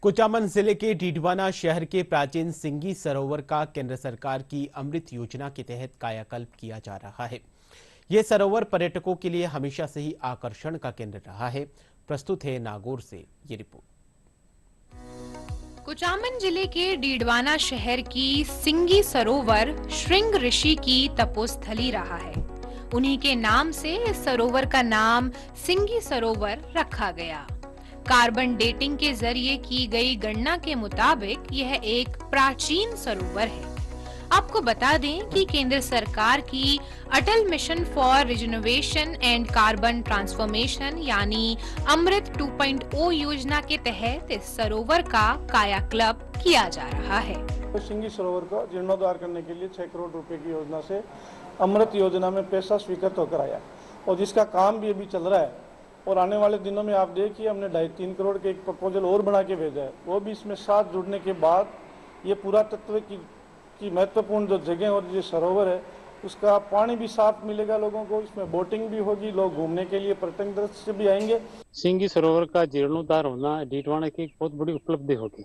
कुचामन जिले के डीडवाना शहर के प्राचीन सिंगी सरोवर का केंद्र सरकार की अमृत योजना के तहत कायाकल्प किया जा रहा है। यह सरोवर पर्यटकों के लिए हमेशा से ही आकर्षण का केंद्र रहा है। प्रस्तुत है नागौर से ये रिपोर्ट। कुचामन जिले के डीडवाना शहर की सिंगी सरोवर श्रृंग ऋषि की तपोस्थली रहा है। उन्हीं के नाम से इस सरोवर का नाम सिंगी सरोवर रखा गया। कार्बन डेटिंग के जरिए की गई गणना के मुताबिक यह एक प्राचीन सरोवर है। आपको बता दें कि केंद्र सरकार की Atal mission for rejuvenation and urban transformation यानी अमृत 2.0 योजना के तहत इस सरोवर का कायाकल्प किया जा रहा है। सिंगी सरोवर का जीर्णोद्धार करने के लिए 6 करोड़ रुपए की योजना से अमृत योजना में पैसा स्वीकृत होकर आया और जिसका काम भी अभी चल रहा है। और आने वाले दिनों में आप देखिए हमने 2.5-3 करोड़ के एक प्रपोजल और बना के भेजा है। वो भी इसमें साथ जुड़ने के बाद ये पूरा तत्व की महत्वपूर्ण जो जगह और ये सरोवर है उसका पानी भी साफ मिलेगा लोगों को। इसमें बोटिंग भी होगी, लोग घूमने के लिए पर्यटन दृष्टि से भी आएंगे। सिंगी सरोवर का जीर्णोद्धार होना डीडवाना की एक बहुत बड़ी उपलब्धि होगी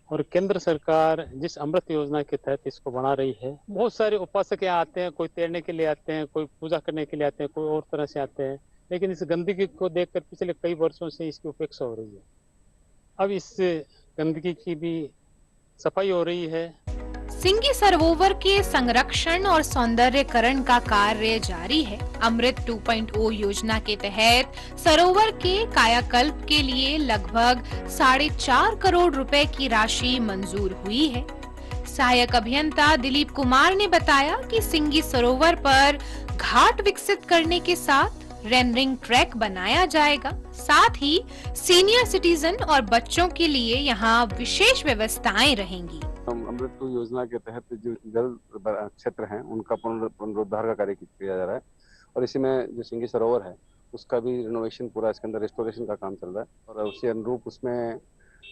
और केंद्र सरकार जिस अमृत योजना के तहत इसको बना रही है, बहुत सारे उपासक यहाँ आते हैं, कोई तैरने के लिए आते हैं, कोई पूजा करने के लिए आते हैं, कोई और तरह से आते हैं। लेकिन इस गंदगी को देखकर पिछले कई वर्षों से इसकी उपेक्षा हो रही है। अब इस गंदगी की भी सफाई हो रही है। सिंगी सरोवर के संरक्षण और सौंदर्यकरण का कार्य जारी है। अमृत 2.0 योजना के तहत सरोवर के कायाकल्प के लिए लगभग 4.5 करोड़ रुपए की राशि मंजूर हुई है। सहायक अभियंता दिलीप कुमार ने बताया कि सिंगी सरोवर पर घाट विकसित करने के साथ रेनरिंग ट्रैक बनाया जाएगा। साथ ही सीनियर सिटीजन और बच्चों के लिए यहाँ विशेष व्यवस्थाएं रहेंगी। अमृत 2 योजना के तहत जो जल क्षेत्र हैं उनका पुनरुद्धार का कार्य किया जा रहा है और इसी में जो सिंगी सरोवर है उसका भी रिनोवेशन पूरा इसके अंदर रेस्टोरेशन का काम चल रहा है और उसी अनुरूप उसमें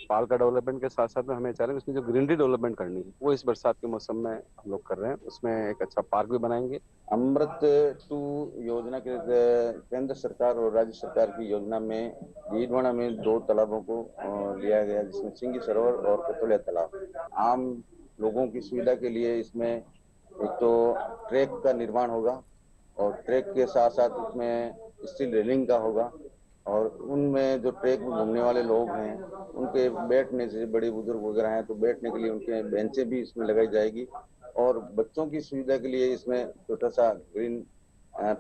पार्क का डेवलपमेंट के साथ साथ में हमें चाह रहे हैं उसमें जो ग्रीनरी डेवलपमेंट करनी है वो इस बरसात के मौसम में हम लोग कर रहे हैं। उसमें एक अच्छा पार्क भी बनाएंगे। अमृत 2 योजना के केंद्र सरकार और राज्य सरकार की योजना में डीडवाना में 2 तालाबों को लिया गया जिसमें सिंगी सरोवर और कतोलिया तालाब। आम लोगों की सुविधा के लिए इसमें एक तो ट्रैक का निर्माण होगा और ट्रैक के साथ साथ उसमें स्टील रेलिंग का होगा और उनमें जो ट्रैक में घूमने वाले लोग हैं उनके बैठने से, बड़े बुजुर्ग वगैरह हैं तो बैठने के लिए उनके बेंचें भी इसमें लगाई जाएगी और बच्चों की सुविधा के लिए इसमें छोटा सा ग्रीन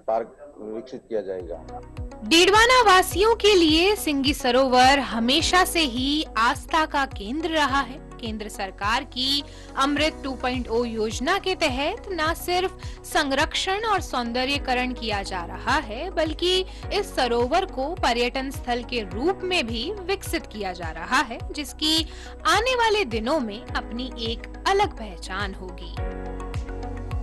पार्क विकसित किया जाएगा। डीडवाना वासियों के लिए सिंगी सरोवर हमेशा से ही आस्था का केंद्र रहा है। केंद्र सरकार की अमृत 2.0 योजना के तहत न सिर्फ संरक्षण और सौंदर्यीकरण किया जा रहा है बल्कि इस सरोवर को पर्यटन स्थल के रूप में भी विकसित किया जा रहा है, जिसकी आने वाले दिनों में अपनी एक अलग पहचान होगी।